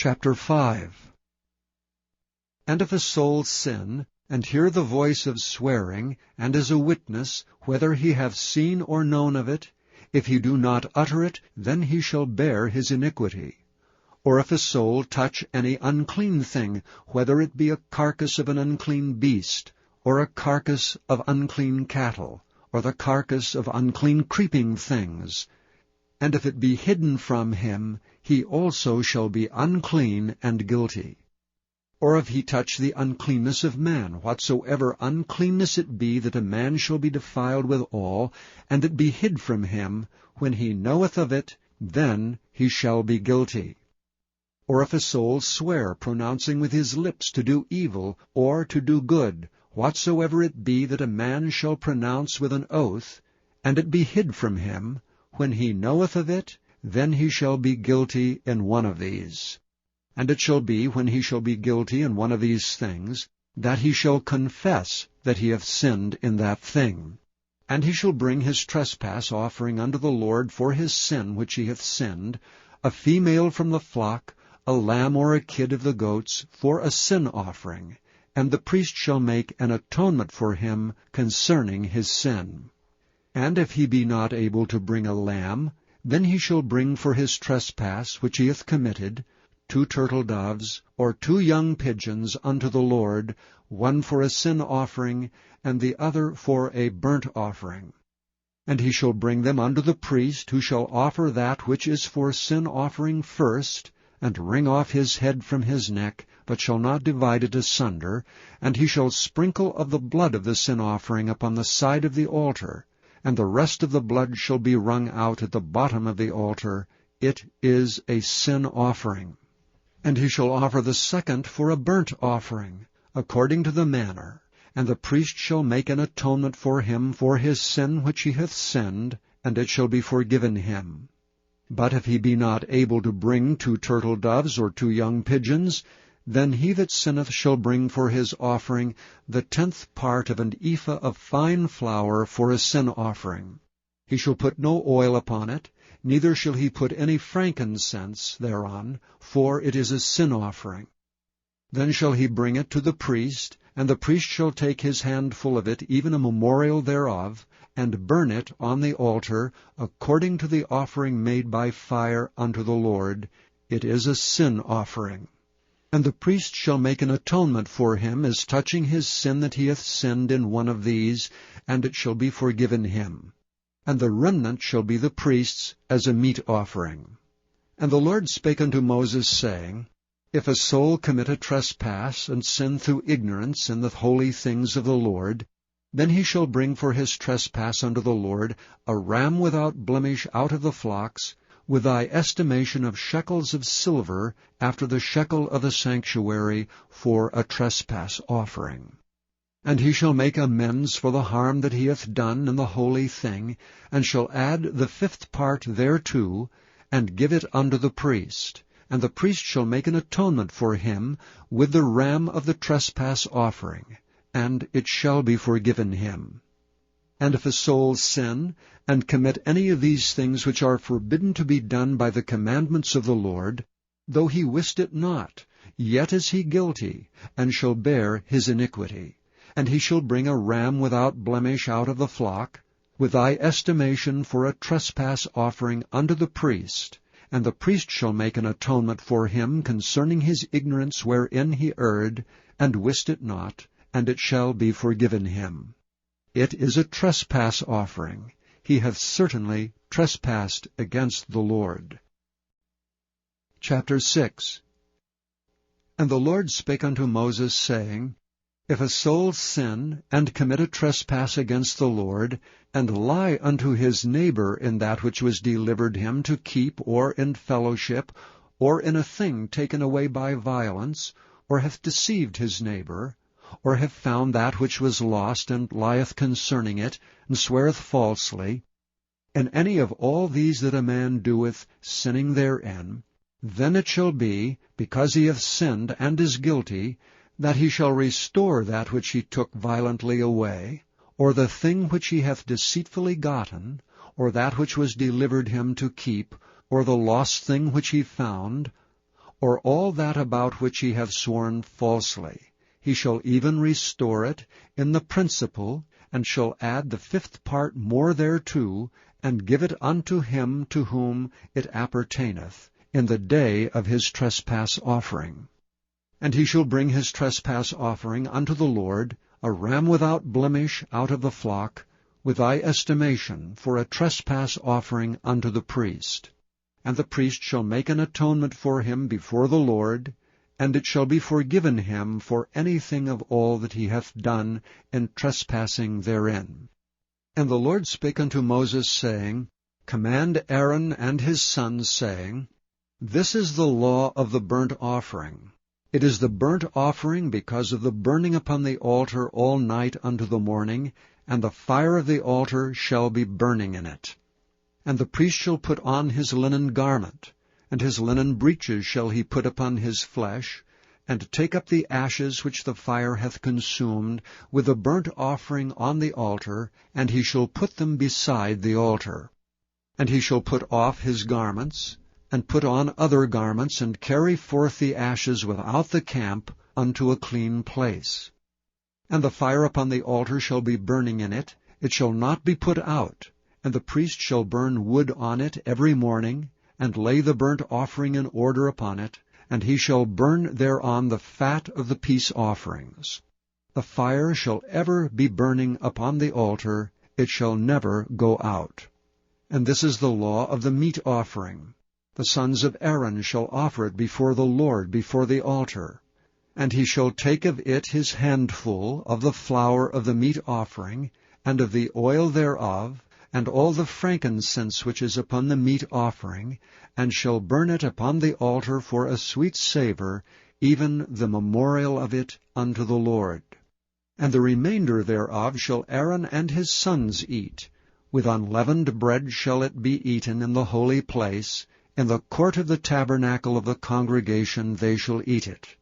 Chapter 5. And if a soul sin, and hear the voice of swearing, and is a witness, whether he have seen or known of it, if he do not utter it, then he shall bear his iniquity. Or if a soul touch any unclean thing, whether it be a carcass of an unclean beast, or a carcass of unclean cattle, or the carcass of unclean creeping things, and if it be hidden from him, he also shall be unclean and guilty. Or if he touch the uncleanness of man, whatsoever uncleanness it be, that a man shall be defiled withal, and it be hid from him, when he knoweth of it, then he shall be guilty. Or if a soul swear, pronouncing with his lips to do evil, or to do good, whatsoever it be that a man shall pronounce with an oath, and it be hid from him, when he knoweth of it, then he shall be guilty in one of these. And it shall be, when he shall be guilty in one of these things, that he shall confess that he hath sinned in that thing. And he shall bring his trespass offering unto the Lord for his sin which he hath sinned, a female from the flock, a lamb or a kid of the goats, for a sin offering, and the priest shall make an atonement for him concerning his sin. And if he be not able to bring a lamb, then he shall bring for his trespass which he hath committed 2 turtle doves, or 2 young pigeons unto the Lord, one for a sin offering, and the other for a burnt offering. And he shall bring them unto the priest, who shall offer that which is for sin offering first, and wring off his head from his neck, but shall not divide it asunder, and he shall sprinkle of the blood of the sin offering upon the side of the altar, and the rest of the blood shall be wrung out at the bottom of the altar. It is a sin offering. And he shall offer the second for a burnt offering, according to the manner, and the priest shall make an atonement for him for his sin which he hath sinned, and it shall be forgiven him. But if he be not able to bring 2 turtle doves or 2 young pigeons, then he that sinneth shall bring for his offering the 10th part of an ephah of fine flour for a sin offering. He shall put no oil upon it, neither shall he put any frankincense thereon, for it is a sin offering. Then shall he bring it to the priest, and the priest shall take his handful of it, even a memorial thereof, and burn it on the altar, according to the offering made by fire unto the Lord. It is a sin offering. And the priest shall make an atonement for him as touching his sin that he hath sinned in one of these, and it shall be forgiven him. And the remnant shall be the priest's as a meat offering. And the Lord spake unto Moses, saying, If a soul commit a trespass, and sin through ignorance in the holy things of the Lord, then he shall bring for his trespass unto the Lord a ram without blemish out of the flocks, with thy estimation of shekels of silver, after the shekel of the sanctuary, for a trespass offering. And he shall make amends for the harm that he hath done in the holy thing, and shall add the 5th part thereto, and give it unto the priest. And the priest shall make an atonement for him with the ram of the trespass offering, and it shall be forgiven him. And if a soul sin, and commit any of these things which are forbidden to be done by the commandments of the Lord, though he wist it not, yet is he guilty, and shall bear his iniquity. And he shall bring a ram without blemish out of the flock, with thy estimation for a trespass offering unto the priest, and the priest shall make an atonement for him concerning his ignorance wherein he erred, and wist it not, and it shall be forgiven him. It is a trespass offering. He hath certainly trespassed against the Lord. Chapter 6. And the Lord spake unto Moses, saying, If a soul sin, and commit a trespass against the Lord, and lie unto his neighbor in that which was delivered him to keep, or in fellowship, or in a thing taken away by violence, or hath deceived his neighbor, or have found that which was lost, and lieth concerning it, and sweareth falsely, in any of all these that a man doeth, sinning therein, then it shall be, because he hath sinned and is guilty, that he shall restore that which he took violently away, or the thing which he hath deceitfully gotten, or that which was delivered him to keep, or the lost thing which he found, or all that about which he hath sworn falsely. He shall even restore it in the principal, and shall add the 5th part more thereto, and give it unto him to whom it appertaineth, in the day of his trespass offering. And he shall bring his trespass offering unto the Lord, a ram without blemish out of the flock, with thy estimation, for a trespass offering unto the priest. And the priest shall make an atonement for him before the Lord, and it shall be forgiven him for anything of all that he hath done in trespassing therein. And the Lord spake unto Moses, saying, Command Aaron and his sons, saying, This is the law of the burnt offering. It is the burnt offering because of the burning upon the altar all night unto the morning, and the fire of the altar shall be burning in it. And the priest shall put on his linen garment, and his linen breeches shall he put upon his flesh, and take up the ashes which the fire hath consumed, with the burnt offering on the altar, and he shall put them beside the altar. And he shall put off his garments, and put on other garments, and carry forth the ashes without the camp unto a clean place. And the fire upon the altar shall be burning in it, it shall not be put out, and the priest shall burn wood on it every morning, and lay the burnt offering in order upon it, and he shall burn thereon the fat of the peace offerings. The fire shall ever be burning upon the altar, it shall never go out. And this is the law of the meat offering. The sons of Aaron shall offer it before the Lord before the altar. And he shall take of it his handful of the flour of the meat offering, and of the oil thereof, and all the frankincense which is upon the meat offering, and shall burn it upon the altar for a sweet savour, even the memorial of it unto the Lord. And the remainder thereof shall Aaron and his sons eat. With unleavened bread shall it be eaten in the holy place. In the court of the tabernacle of the congregation they shall eat it.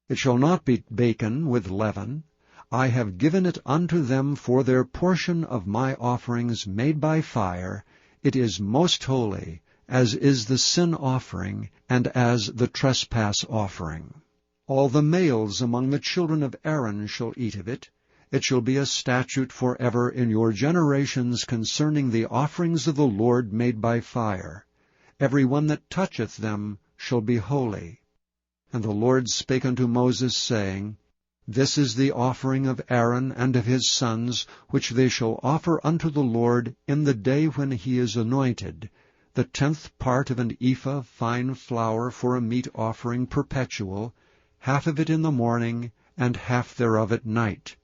It shall not be baken with leaven. I have given it unto them for their portion of my offerings made by fire. It is most holy, as is the sin offering, and as the trespass offering. All the males among the children of Aaron shall eat of it. It shall be a statute forever in your generations concerning the offerings of the Lord made by fire. Every one that toucheth them shall be holy. And the Lord spake unto Moses, saying, This is the offering of Aaron and of his sons, which they shall offer unto the Lord in the day when he is anointed, the 10th part of an ephah of fine flour for a meat offering perpetual, half of it in the morning, and half thereof at night.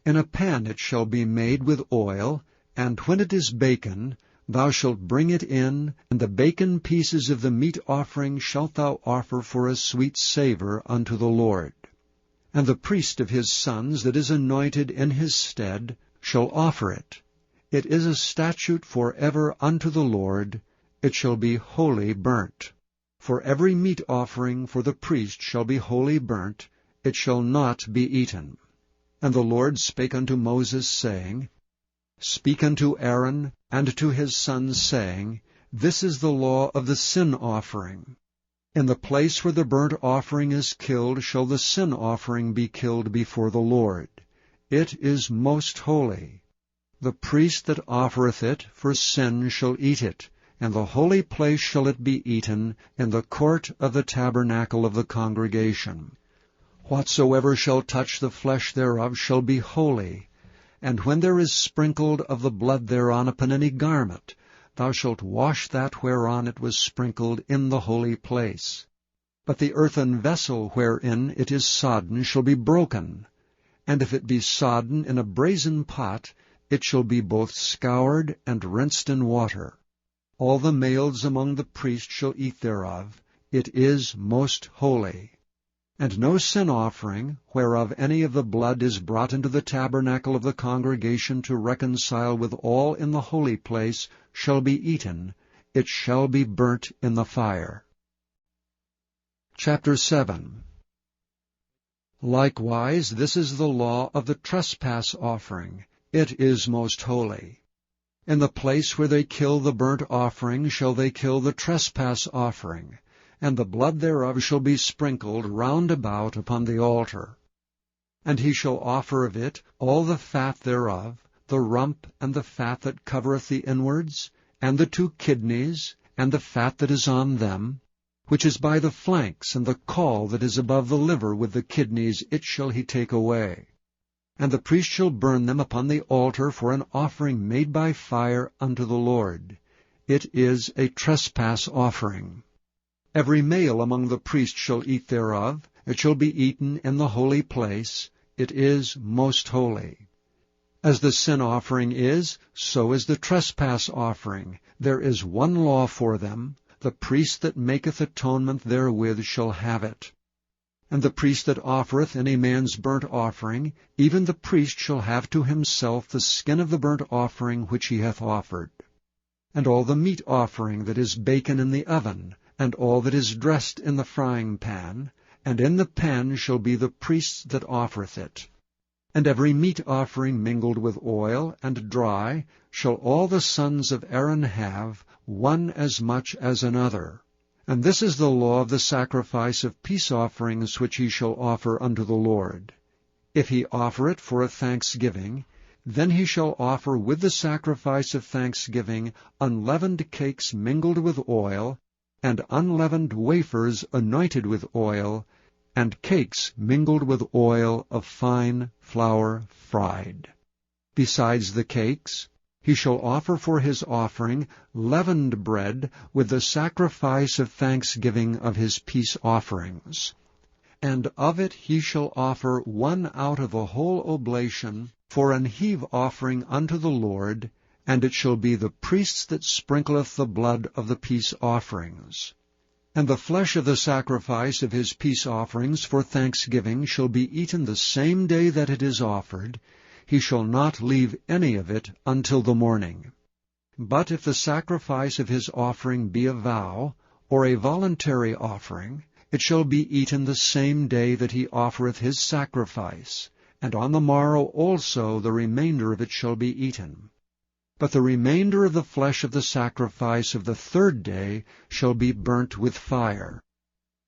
In a pan it shall be made with oil, and when it is baken, thou shalt bring it in, and the baken pieces of the meat offering shalt thou offer for a sweet savour unto the Lord. And the priest of his sons that is anointed in his stead shall offer it. It is a statute for ever unto the Lord. It shall be wholly burnt. For every meat offering for the priest shall be wholly burnt. It shall not be eaten. And the Lord spake unto Moses, saying, Speak unto Aaron and to his sons, saying, This is the law of the sin offering. In the place where the burnt offering is killed shall the sin offering be killed before the Lord. It is most holy. The priest that offereth it for sin shall eat it. In the holy place shall it be eaten, in the court of the tabernacle of the congregation. Whatsoever shall touch the flesh thereof shall be holy. And when there is sprinkled of the blood thereon upon any garment, thou shalt wash that whereon it was sprinkled in the holy place. But the earthen vessel wherein it is sodden shall be broken. And if it be sodden in a brazen pot, it shall be both scoured and rinsed in water. All the males among the priests shall eat thereof. It is most holy. And no sin offering, whereof any of the blood is brought into the tabernacle of the congregation to reconcile with all in the holy place, shall be eaten. It shall be burnt in the fire. Chapter 7. Likewise, this is the law of the trespass offering. It is most holy. In the place where they kill the burnt offering shall they kill the trespass offering. and the blood thereof shall be sprinkled round about upon the altar. And he shall offer of it all the fat thereof, the rump, and the fat that covereth the inwards, and the 2 kidneys, and the fat that is on them, which is by the flanks, and the caul that is above the liver with the kidneys, it shall he take away. And the priest shall burn them upon the altar for an offering made by fire unto the Lord. It is a trespass offering. Every male among the priests shall eat thereof. It shall be eaten in the holy place. It is most holy. As the sin offering is, so is the trespass offering. There is one law for them. The priest that maketh atonement therewith shall have it. And the priest that offereth any man's burnt offering, even the priest shall have to himself the skin of the burnt offering which he hath offered. And all the meat offering that is baken in the oven, and all that is dressed in the frying pan, and in the pan shall be the priest's that offereth it. And every meat offering mingled with oil, and dry, shall all the sons of Aaron have, one as much as another. And this is the law of the sacrifice of peace offerings which he shall offer unto the Lord. If he offer it for a thanksgiving, then he shall offer with the sacrifice of thanksgiving unleavened cakes mingled with oil, and unleavened wafers anointed with oil, and cakes mingled with oil of fine flour fried. Besides the cakes, he shall offer for his offering leavened bread with the sacrifice of thanksgiving of his peace offerings. And of it he shall offer one out of a whole oblation for an heave offering unto the Lord, and it shall be the priest's that sprinkleth the blood of the peace offerings. And the flesh of the sacrifice of his peace offerings for thanksgiving shall be eaten the same day that it is offered. He shall not leave any of it until the morning. But if the sacrifice of his offering be a vow, or a voluntary offering, it shall be eaten the same day that he offereth his sacrifice, and on the morrow also the remainder of it shall be eaten. But the remainder of the flesh of the sacrifice of the 3rd day shall be burnt with fire.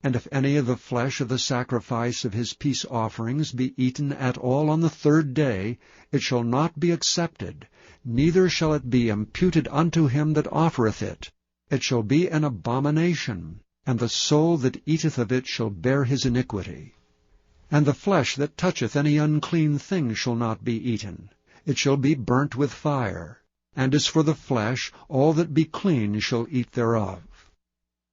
And if any of the flesh of the sacrifice of his peace offerings be eaten at all on the 3rd day, it shall not be accepted, neither shall it be imputed unto him that offereth it. It shall be an abomination, and the soul that eateth of it shall bear his iniquity. And the flesh that toucheth any unclean thing shall not be eaten. It shall be burnt with fire. And as for the flesh, all that be clean shall eat thereof.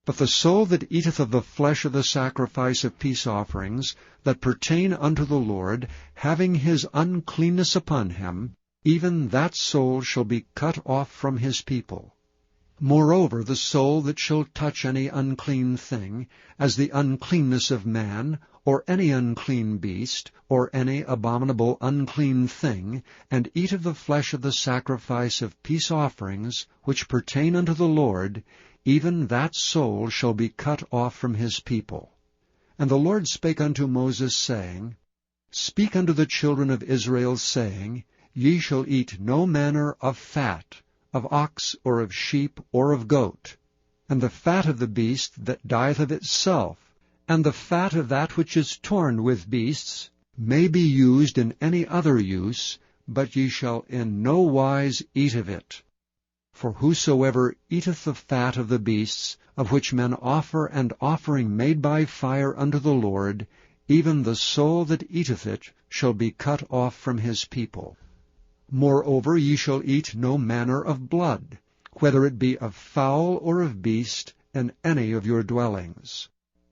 But the soul that eateth of the flesh of the sacrifice of peace offerings, that pertain unto the Lord, having his uncleanness upon him, even that soul shall be cut off from his people. Moreover, the soul that shall touch any unclean thing, as the uncleanness of man, or any unclean beast, or any abominable unclean thing, and eat of the flesh of the sacrifice of peace offerings, which pertain unto the Lord, even that soul shall be cut off from his people. And the Lord spake unto Moses, saying, Speak unto the children of Israel, saying, Ye shall eat no manner of fat, of ox, or of sheep, or of goat, and the fat of the beast that dieth of itself, and the fat of that which is torn with beasts, may be used in any other use, but ye shall in no wise eat of it. For whosoever eateth the fat of the beasts, of which men offer an offering made by fire unto the Lord, even the soul that eateth it shall be cut off from his people. Moreover, ye shall eat no manner of blood, whether it be of fowl or of beast, in any of your dwellings.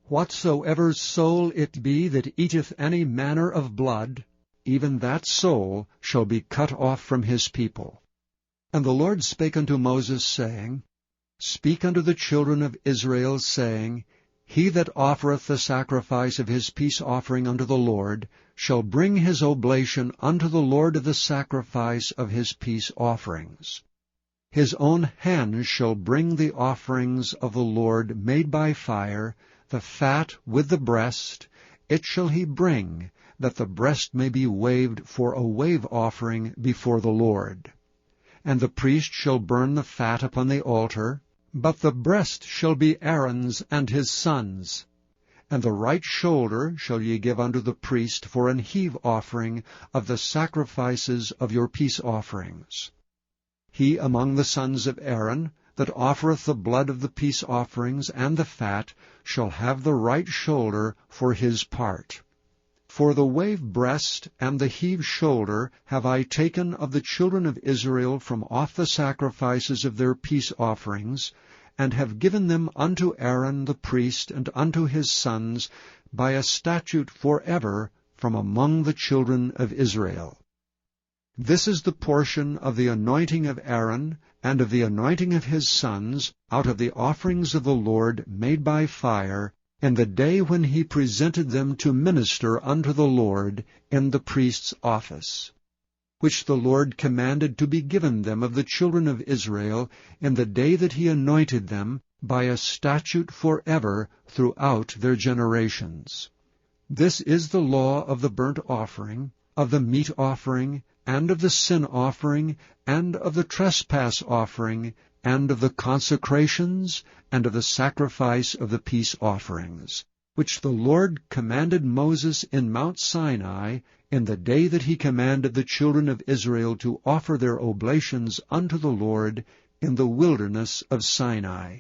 Whatsoever soul it be that eateth any manner of blood, even that soul shall be cut off from his people. And the Lord spake unto Moses, saying, Speak unto the children of Israel, saying, He that offereth the sacrifice of his peace offering unto the Lord shall bring his oblation unto the Lord of the sacrifice of his peace offerings. His own hand shall bring the offerings of the Lord made by fire, the fat with the breast, it shall he bring, that the breast may be waved for a wave offering before the Lord. And the priest shall burn the fat upon the altar, But the breast shall be Aaron's and his sons', and the right shoulder shall ye give unto the priest for an heave offering of the sacrifices of your peace offerings. He among the sons of Aaron, that offereth the blood of the peace offerings and the fat, shall have the right shoulder for his part. For the wave breast and the heave shoulder have I taken of the children of Israel from off the sacrifices of their peace offerings, and have given them unto Aaron the priest and unto his sons by a statute forever from among the children of Israel. This is the portion of the anointing of Aaron, and of the anointing of his sons, out of the offerings of the Lord made by fire, in the day when he presented them to minister unto the Lord in the priest's office, which the Lord commanded to be given them of the children of Israel in the day that he anointed them, by a statute forever throughout their generations. This is the law of the burnt offering, of the meat offering, and of the sin offering, and of the trespass offering, and of the consecrations, and of the sacrifice of the peace offerings, which the Lord commanded Moses in Mount Sinai, in the day that he commanded the children of Israel to offer their oblations unto the Lord in the wilderness of Sinai.